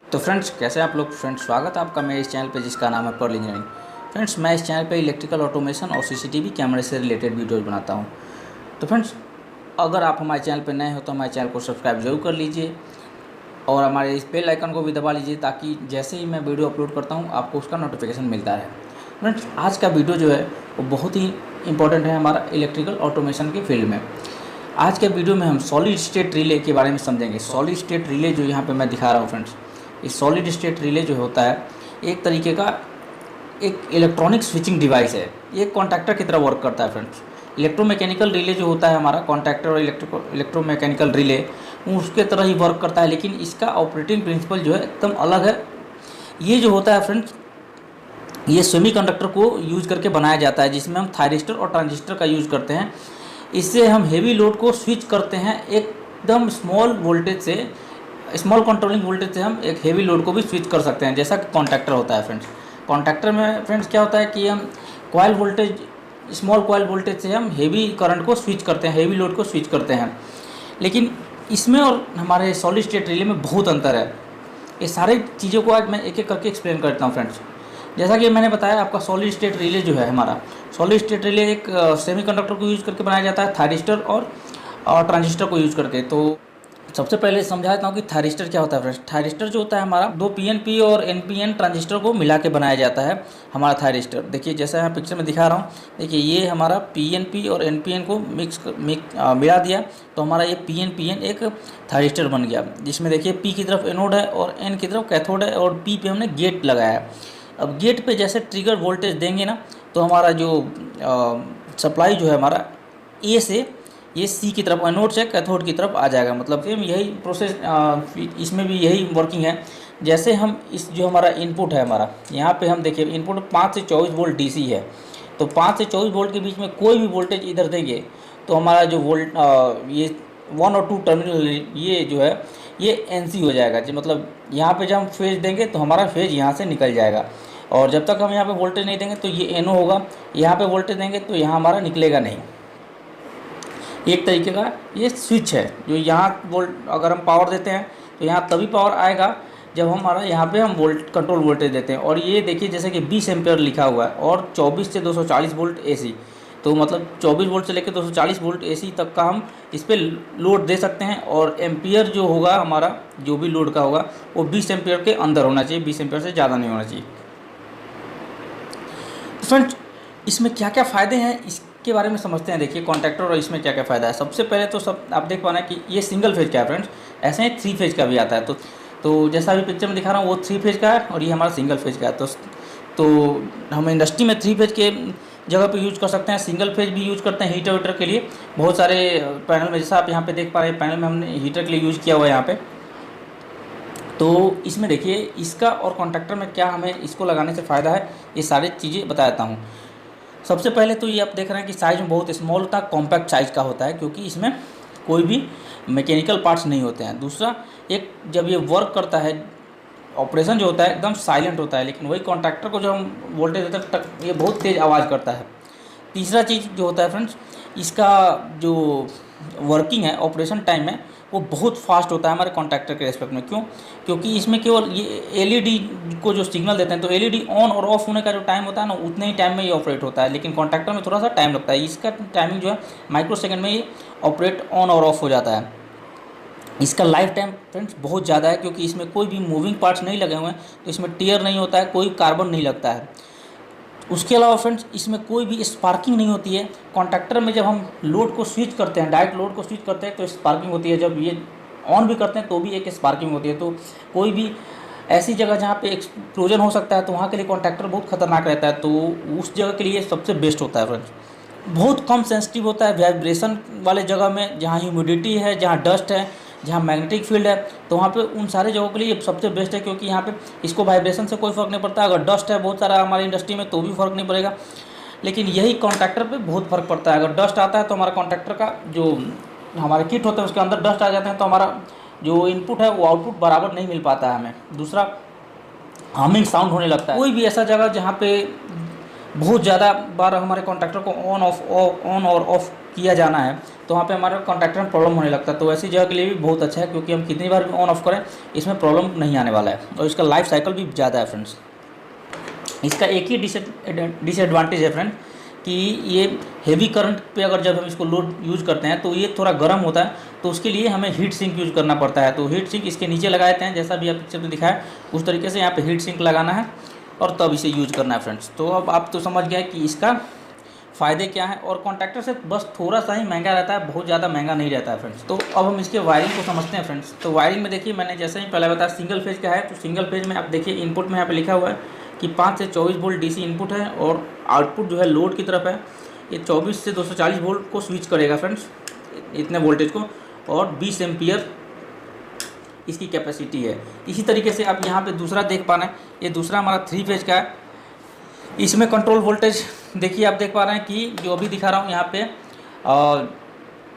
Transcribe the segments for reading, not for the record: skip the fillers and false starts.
तो फ्रेंड्स, कैसे हैं आप लोग। फ्रेंड्स, स्वागत है आपका मेरे इस चैनल पे जिसका नाम है पर्ल इंजीनियरिंग। फ्रेंड्स, मैं इस चैनल पे इलेक्ट्रिकल ऑटोमेशन और सीसीटीवी कैमरे से रिलेटेड वीडियोज़ बनाता हूं। तो फ्रेंड्स, अगर आप हमारे चैनल पे नए हो तो हमारे चैनल को सब्सक्राइब जरूर कर लीजिए और हमारे इस बेल आइकन को भी दबा लीजिए ताकि जैसे ही मैं वीडियो अपलोड करता हूँ आपको उसका नोटिफिकेशन मिलता रहे। फ्रेंड्स, आज का वीडियो जो है वो बहुत ही इंपॉर्टेंट है हमारा इलेक्ट्रिकल ऑटोमेशन के फील्ड में। आज के वीडियो में हम सॉलिड स्टेट रिले के बारे में समझेंगे। सॉलिड स्टेट रिले जो यहाँ पे मैं दिखा रहा हूँ फ्रेंड्स, इस सॉलिड स्टेट रिले जो होता है एक तरीके का एक इलेक्ट्रॉनिक स्विचिंग डिवाइस है। ये एक कॉन्टैक्टर की तरह वर्क करता है फ्रेंड्स। इलेक्ट्रोमैकेनिकल रिले जो होता है हमारा कॉन्टैक्टर और इलेक्ट्रोमैकेनिकल रिले उसके तरह ही वर्क करता है, लेकिन इसका ऑपरेटिंग प्रिंसिपल जो है एकदम अलग है। ये जो होता है फ्रेंड्स, ये सेमीकंडक्टर को यूज करके बनाया जाता है जिसमें हम थायरिस्टर और ट्रांजिस्टर का यूज़ करते हैं। इससे हम हेवी लोड को स्विच करते हैं एकदम स्मॉल वोल्टेज से, स्मॉल कंट्रोलिंग वोल्टेज से हम एक हेवी लोड को भी स्विच कर सकते हैं, जैसा कि कॉन्टैक्टर होता है फ्रेंड्स। कॉन्टैक्टर में फ्रेंड्स क्या होता है कि हम coil voltage, small coil voltage से हम हेवी करंट को स्विच करते हैं, हेवी लोड को स्विच करते हैं। लेकिन इसमें और हमारे सॉलिड स्टेट रिले में बहुत अंतर है। ये सारी चीज़ों को आज मैं एक एक करके एक्सप्लेन करता हूँ फ्रेंड्स। जैसा कि मैंने बताया, आपका सॉलिड स्टेट रिले जो है हमारा सॉलिड स्टेट रिले एक सेमीकंडक्टर को यूज़ करके बनाया जाता है, थायरिस्टर और ट्रांजिस्टर को यूज़ करके। तो सबसे पहले समझा देता हूँ कि थायरिस्टर क्या होता है फ्रेंड्स। थायरिस्टर जो होता है हमारा दो पीएनपी और एनपीएन ट्रांजिस्टर को मिला के बनाया जाता है हमारा थायरिस्टर। देखिए जैसा यहाँ पिक्चर में दिखा रहा हूँ, देखिए ये हमारा पीएनपी और एनपीएन को मिला दिया तो हमारा ये पीएनपीएन एक थायरिस्टर बन गया, जिसमें देखिए पी की तरफ एनोड है और एन की तरफ कैथोड है और पी पे हमने गेट लगाया है। अब गेट पे जैसे ट्रिगर वोल्टेज देंगे ना तो हमारा जो सप्लाई जो है हमारा ए से ये सी की तरफ, एनोड से कैथोड की तरफ आ जाएगा। मतलब सेम यही प्रोसेस इसमें भी यही वर्किंग है। जैसे हम इस जो हमारा इनपुट है हमारा, यहाँ पे हम देखिए इनपुट 5 से 24 वोल्ट डीसी है, तो 5 से 24 वोल्ट के बीच में कोई भी वोल्टेज इधर देंगे तो हमारा जो ये 1 और 2 टर्मिनल ये जो है ये एनसी हो जाएगा। जो मतलब यहाँ पे जब हम फेज देंगे तो हमारा फेज यहाँ से निकल जाएगा, और जब तक हम यहाँ पे वोल्टेज नहीं देंगे तो ये एनओ होगा। यहाँ पे वोल्टेज देंगे तो यहाँ हमारा निकलेगा नहीं। एक तरीके का ये स्विच है जो यहाँ वोल्ट, अगर हम पावर देते हैं तो यहाँ तभी पावर आएगा जब हमारा यहाँ पे हम कंट्रोल वोल्टेज देते हैं। और ये देखिए जैसे कि 20 एम्पेयर लिखा हुआ है और 24 से 240 वोल्ट एसी, तो मतलब 24 वोल्ट से लेकर 240 वोल्ट एसी तक का हम इस पर लोड दे सकते हैं। और एम्पियर जो होगा हमारा, जो भी लोड का होगा वो 20 एम्पियर के अंदर होना चाहिए, 20 एम्पियर से ज़्यादा नहीं होना चाहिए। फ्रेंड्स, इसमें क्या क्या फ़ायदे हैं इसके बारे में समझते हैं। देखिए कॉन्टैक्टर और इसमें क्या क्या फ़ायदा है। सबसे पहले तो सब आप देख पाना कि ये सिंगल फेज का है फ्रेंड्स, ऐसे ही 3 फेज का भी आता है। तो जैसा अभी पिक्चर में दिखा रहा हूँ वो 3 फेज का है और ये हमारा सिंगल फेज का है। तो हम इंडस्ट्री में 3 फेज के जगह पे यूज़ कर सकते हैं, सिंगल फेज भी यूज़ करते हैं हीटर वीटर के लिए। बहुत सारे पैनल में, जैसा आप यहाँ पे देख पा रहे हैं, पैनल में हमने हीटर के लिए यूज़ किया हुआ है यहाँ पे। तो इसमें देखिए इसका और कॉन्टैक्टर में क्या हमें इसको लगाने से फ़ायदा है, ये सारी चीज़ें बता देता हूँ। सबसे पहले तो ये आप देख रहे हैं कि साइज़ में बहुत स्मॉल होता है, कॉम्पैक्ट साइज़ का होता है, क्योंकि इसमें कोई भी मैकेनिकल पार्ट्स नहीं होते हैं। दूसरा, एक जब ये वर्क करता है, ऑपरेशन जो होता है एकदम साइलेंट होता है, लेकिन वही कॉन्टैक्टर को जब हम वोल्टेज देते हैं ये बहुत तेज़ आवाज़ करता है। तीसरा चीज़ जो होता है फ्रेंड्स, इसका जो वर्किंग है ऑपरेशन टाइम में वो बहुत फास्ट होता है हमारे कॉन्टैक्टर के रेस्पेक्ट में। क्यों? क्योंकि इसमें केवल ये एलईडी को जो सिग्नल देते हैं तो एलईडी ऑन और ऑफ होने का जो टाइम होता है ना उतने ही टाइम में ये ऑपरेट होता है, लेकिन कॉन्टैक्टर में थोड़ा सा टाइम लगता है। इसका टाइमिंग जो है माइक्रो सेकेंड में ये ऑपरेट ऑन और ऑफ हो जाता है। इसका लाइफ टाइम फ्रेंड्स बहुत ज़्यादा है, क्योंकि इसमें कोई भी मूविंग पार्ट्स नहीं लगे हुए हैं, तो इसमें टीयर नहीं होता है, कोई कार्बन नहीं लगता है। उसके अलावा फ्रेंड्स इसमें कोई भी स्पार्किंग नहीं होती है। कॉन्टैक्टर में जब हम लोड को स्विच करते हैं, डायरेक्ट लोड को स्विच करते हैं तो स्पार्किंग होती है, जब ये ऑन भी करते हैं तो भी एक स्पार्किंग होती है। तो कोई भी ऐसी जगह जहाँ पे एक्सप्लोजन हो सकता है तो वहाँ के लिए कॉन्टैक्टर बहुत खतरनाक रहता है, तो उस जगह के लिए सबसे बेस्ट होता है फ्रेंड्स। बहुत कम सेंसिटिव होता है वाइब्रेशन वाले जगह में, जहाँ ह्यूमिडिटी है, जहाँ डस्ट है, जहाँ मैग्नेटिक फील्ड है, तो वहाँ पे उन सारे जगहों के लिए ये सबसे बेस्ट है, क्योंकि यहाँ पे इसको वाइब्रेशन से कोई फ़र्क नहीं पड़ता। अगर डस्ट है बहुत सारा हमारी इंडस्ट्री में तो भी फ़र्क नहीं पड़ेगा, लेकिन यही कॉन्टैक्टर पे बहुत फ़र्क पड़ता है। अगर डस्ट आता है तो हमारा कॉन्टैक्टर का जो हमारे किट होते हैं उसके अंदर डस्ट आ जाते हैं तो हमारा जो इनपुट है वो आउटपुट बराबर नहीं मिल पाता है हमें। दूसरा, हमिंग साउंड होने लगता है। कोई भी ऐसा जगह जहाँ पे बहुत ज़्यादा बार हमारे कॉन्टैक्टर को ऑन और ऑफ किया जाना है तो वहाँ पे हमारे कॉन्टैक्टर में प्रॉब्लम होने लगता है। तो ऐसी जगह के लिए भी बहुत अच्छा है, क्योंकि हम कितनी बार भी ऑन ऑफ करें इसमें प्रॉब्लम नहीं आने वाला है, और इसका लाइफ साइकिल भी ज़्यादा है फ्रेंड्स। इसका एक ही डिसएडवांटेज है फ्रेंड कि ये हेवी करंट पे अगर जब हम इसको लोड यूज़ करते हैं तो ये थोड़ा गर्म होता है, तो उसके लिए हमें हीट सिंक यूज़ करना पड़ता है। तो हीट सिंक इसके नीचे लगा देते हैं, जैसा भी आप पिक्चर में दिखाया उस तरीके से यहाँ पे हीट सिंक लगाना है और तब इसे यूज करना है फ्रेंड्स। तो अब आप तो समझ गए कि इसका फ़ायदे क्या है, और कॉन्ट्रैक्टर से बस थोड़ा सा ही महंगा रहता है, बहुत ज़्यादा महंगा नहीं रहता है फ्रेंड्स। तो अब हम इसके वायरिंग को समझते हैं फ्रेंड्स। तो वायरिंग में देखिए, मैंने जैसे ही पहले बताया सिंगल फेज का है, तो सिंगल फेज में आप देखिए इनपुट में यहाँ पे लिखा हुआ है कि 5 से 24 वोल्ट डीसी इनपुट है, और आउटपुट जो है लोड की तरफ है, ये 24 से 240 वोल्ट को स्विच करेगा फ्रेंड्स, इतने वोल्टेज को, और 20 एम्पियर इसकी कैपेसिटी है। इसी तरीके से आप यहाँ पे दूसरा देख पा रहे हैं, ये दूसरा हमारा 3 फेज का है। इसमें कंट्रोल वोल्टेज देखिए, आप देख पा रहे हैं कि जो अभी दिखा रहा हूँ यहाँ पे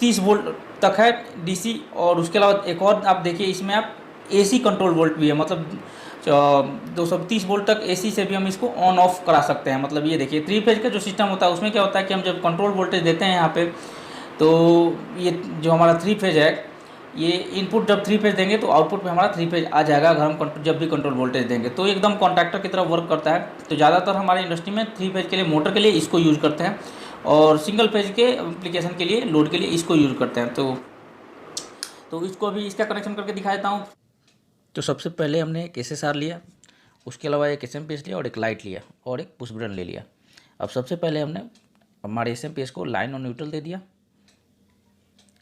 30 वोल्ट तक है डीसी, और उसके अलावा एक और आप देखिए इसमें आप एसी कंट्रोल वोल्ट भी है, मतलब 230 वोल्ट तक एसी से भी हम इसको ऑन ऑफ करा सकते हैं। मतलब ये देखिए 3 फेज का जो सिस्टम होता है उसमें क्या होता है कि हम जब कंट्रोल वोल्टेज देते हैं यहाँ पे, तो ये जो हमारा 3 फेज है, ये इनपुट जब 3 फेज देंगे तो आउटपुट में हमारा 3 फेज आ जाएगा, अगर हम जब भी कंट्रोल वोल्टेज देंगे तो एकदम कॉन्ट्रैक्टर की तरह वर्क करता है। तो ज़्यादातर हमारे इंडस्ट्री में 3 फेज के लिए मोटर के लिए इसको यूज़ करते हैं, और सिंगल फेज के एप्लीकेशन के लिए लोड के लिए इसको यूज़ करते हैं। तो इसको अभी इसका कनेक्शन करके दिखा देता हूँ। तो सबसे पहले हमने एक SSR लिया, उसके अलावा एक SMP लिया, और एक लाइट लिया, और एक पुश बटन ले लिया। अब सबसे पहले हमने हमारे SMP को लाइन और न्यूट्रल दे दिया,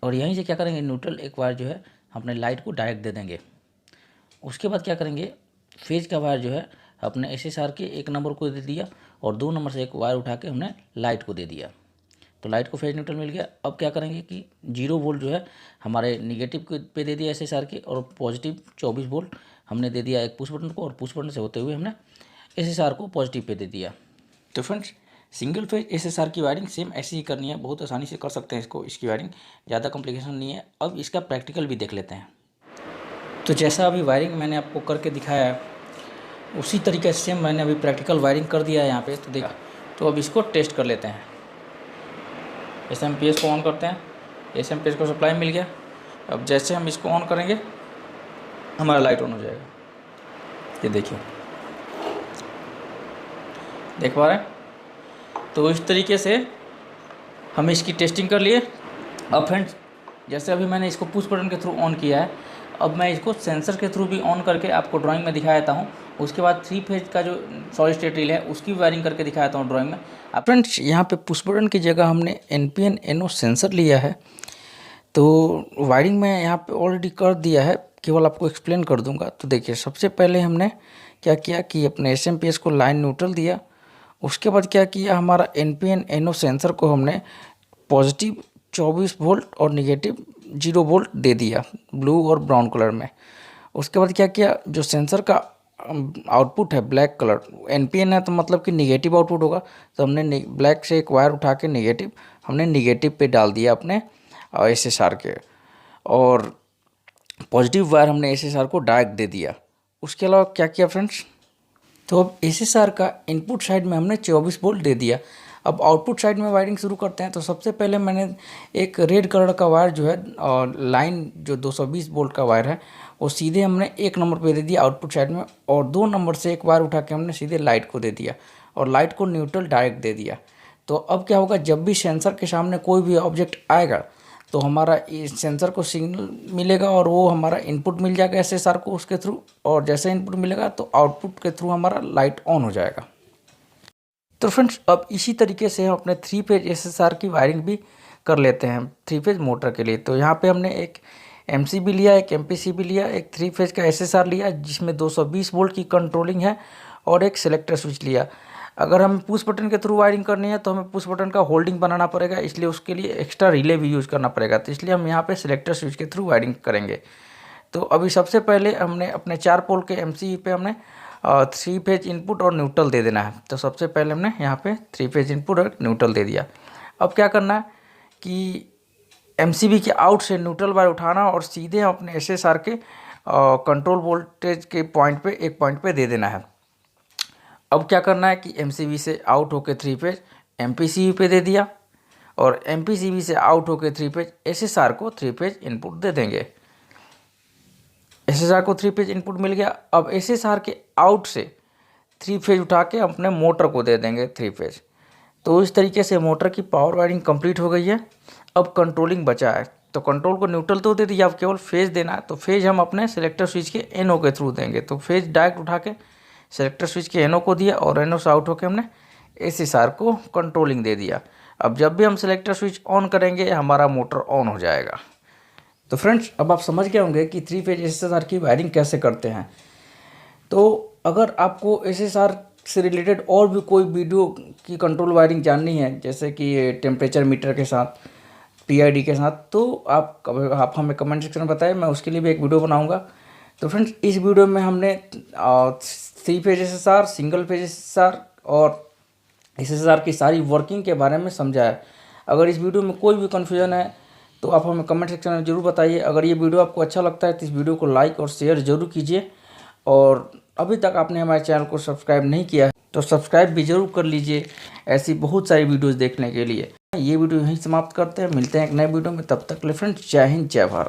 और यहीं से क्या करेंगे, न्यूट्रल एक वायर जो है अपने लाइट को डायरेक्ट दे देंगे। उसके बाद क्या करेंगे, फेज का वायर जो है अपने SSR के 1 नंबर को दे दिया, और 2 नंबर से एक वायर उठा के हमने लाइट को दे दिया। तो लाइट को फेज न्यूट्रल मिल गया। अब क्या करेंगे कि 0 वोल्ट जो है हमारे निगेटिव पे दे दिया SSR के, और पॉजिटिव 24 वोल्ट हमने दे दिया एक पुश बटन को, और पुश बटन से होते हुए हमने SSR को पॉजिटिव पे दे दिया। तो फ्रेंड्स, सिंगल फेज SSR की वायरिंग सेम ऐसी ही करनी है, बहुत आसानी से कर सकते हैं इसकी वायरिंग, ज़्यादा कॉम्प्लिकेशन नहीं है। अब इसका प्रैक्टिकल भी देख लेते हैं। तो जैसा अभी वायरिंग मैंने आपको करके दिखाया है, उसी तरीके से सेम मैंने अभी प्रैक्टिकल वायरिंग कर दिया है यहाँ पे। तो देखा, तो अब इसको टेस्ट कर लेते हैं। SMP को ऑन करते हैं, SMP को सप्लाई मिल गया। अब जैसे हम इसको ऑन करेंगे हमारा लाइट ऑन हो जाएगा, ये देखिए, देख पा रहे हैं। तो इस तरीके से हम इसकी टेस्टिंग कर लिए। अब फ्रेंड्स, जैसे अभी मैंने इसको पुश बटन के थ्रू ऑन किया है, अब मैं इसको सेंसर के थ्रू भी ऑन करके आपको ड्राइंग में दिखा देता हूँ। उसके बाद 3 फेज का जो सॉलिड स्टेट रील है उसकी वायरिंग करके दिखा देता हूँ ड्राइंग में। अब फ्रेंड्स, यहाँ पे पुश बटन की जगह हमने NPN NO सेंसर लिया है। तो वायरिंग मैं यहाँ पे ऑलरेडी कर दिया है, केवल आपको एक्सप्लेन कर दूंगा। तो देखिए, सबसे पहले हमने क्या किया कि अपने SMP को लाइन न्यूट्रल दिया। उसके बाद क्या किया, हमारा NPN NO सेंसर को हमने पॉजिटिव 24 वोल्ट और निगेटिव 0 वोल्ट दे दिया, ब्लू और ब्राउन कलर में। उसके बाद क्या किया, जो सेंसर का आउटपुट है ब्लैक कलर, NPN है तो मतलब कि निगेटिव आउटपुट होगा, तो हमने ब्लैक से एक वायर उठा के हमने निगेटिव पे डाल दिया अपने SSR के, और पॉजिटिव वायर हमने SSR को डायरेक्ट दे दिया। उसके अलावा क्या किया फ्रेंड्स, तो अब SSR का इनपुट साइड में हमने 24 वोल्ट दे दिया। अब आउटपुट साइड में वायरिंग शुरू करते हैं। तो सबसे पहले मैंने एक रेड कलर का वायर जो है, और लाइन जो 220 वोल्ट का वायर है, वो सीधे हमने 1 नंबर पे दे दिया आउटपुट साइड में, और 2 नंबर से एक वायर उठा के हमने सीधे लाइट को दे दिया, और लाइट को न्यूट्रल डायरेक्ट दे दिया। तो अब क्या होगा, जब भी सेंसर के सामने कोई भी ऑब्जेक्ट आएगा तो हमारा इस सेंसर को सिग्नल मिलेगा, और वो हमारा इनपुट मिल जाएगा SSR को उसके थ्रू, और जैसे इनपुट मिलेगा तो आउटपुट के थ्रू हमारा लाइट ऑन हो जाएगा। तो फ्रेंड्स, अब इसी तरीके से हम अपने 3 फेज SSR की वायरिंग भी कर लेते हैं 3 फेज मोटर के लिए। तो यहाँ पे हमने एक MCB लिया, एक MPCB लिया, एक 3 फेज का SSR लिया जिसमें 220 वोल्ट की कंट्रोलिंग है, और एक सिलेक्टर स्विच लिया। अगर हमें पुश बटन के थ्रू वायरिंग करनी है तो हमें पुश बटन का होल्डिंग बनाना पड़ेगा, इसलिए उसके लिए एक्स्ट्रा रिले भी यूज़ करना पड़ेगा। तो इसलिए हम यहाँ पे सिलेक्टर स्विच के थ्रू वायरिंग करेंगे। तो अभी सबसे पहले हमने अपने 4 पोल के MCB पे हमने 3 फेज इनपुट और न्यूट्रल दे देना है। तो सबसे पहले हमने यहाँ पे 3 फेज इनपुट और न्यूट्रल दे दिया। अब क्या करना है कि MCB के आउट से न्यूट्रल वायर उठाना, और सीधे अपने SSR के कंट्रोल वोल्टेज के पॉइंट पे, एक पॉइंट पे दे देना है। अब क्या करना है कि MCB से आउट होकर 3 फेज MPCB पे दे दिया और MPCB से आउट होकर 3 फेज SSR को 3 फेज इनपुट दे देंगे। SSR को 3 फेज इनपुट मिल गया। अब SSR के आउट से 3 फेज उठा के अपने मोटर को दे देंगे 3 फेज। तो इस तरीके से मोटर की पावर वायरिंग कंप्लीट हो गई है। अब कंट्रोलिंग बचा है, तो कंट्रोल को न्यूट्रल तो दे दिया, अब केवल फेज देना है। तो फेज हम अपने सिलेक्टर स्विच के NO के थ्रू देंगे। तो फेज डायरेक्ट उठा के सिलेक्टर स्विच के NO को दिया और NO से आउट होकर हमने SSR को कंट्रोलिंग दे दिया। अब जब भी हम सिलेक्टर स्विच ऑन करेंगे हमारा मोटर ऑन हो जाएगा। तो फ्रेंड्स, अब आप समझ गए होंगे कि 3 फेज SSR की वायरिंग कैसे करते हैं। तो अगर आपको SSR से रिलेटेड और भी कोई वीडियो की कंट्रोल वायरिंग जाननी है, जैसे कि टेम्परेचर मीटर के साथ, PID के साथ, तो आप हमें कमेंट सेक्शन में बताएं, मैं उसके लिए भी एक वीडियो बनाऊंगा। तो फ्रेंड्स, इस वीडियो में हमने 3 phase SSR, single phase SSR और SSR की सारी वर्किंग के बारे में समझा है। अगर इस वीडियो में कोई भी कन्फ्यूजन है तो आप हमें कमेंट सेक्शन में ज़रूर बताइए। अगर ये वीडियो आपको अच्छा लगता है तो इस वीडियो को लाइक और शेयर ज़रूर कीजिए। और अभी तक आपने हमारे चैनल को सब्सक्राइब नहीं किया है तो सब्सक्राइब भी ज़रूर कर लीजिए ऐसी बहुत सारी वीडियोस देखने के लिए। ये वीडियो यहीं समाप्त करते हैं, मिलते हैं एक नए वीडियो में। तब तक के लिए फ्रेंड्स, जय हिंद, जय भारत।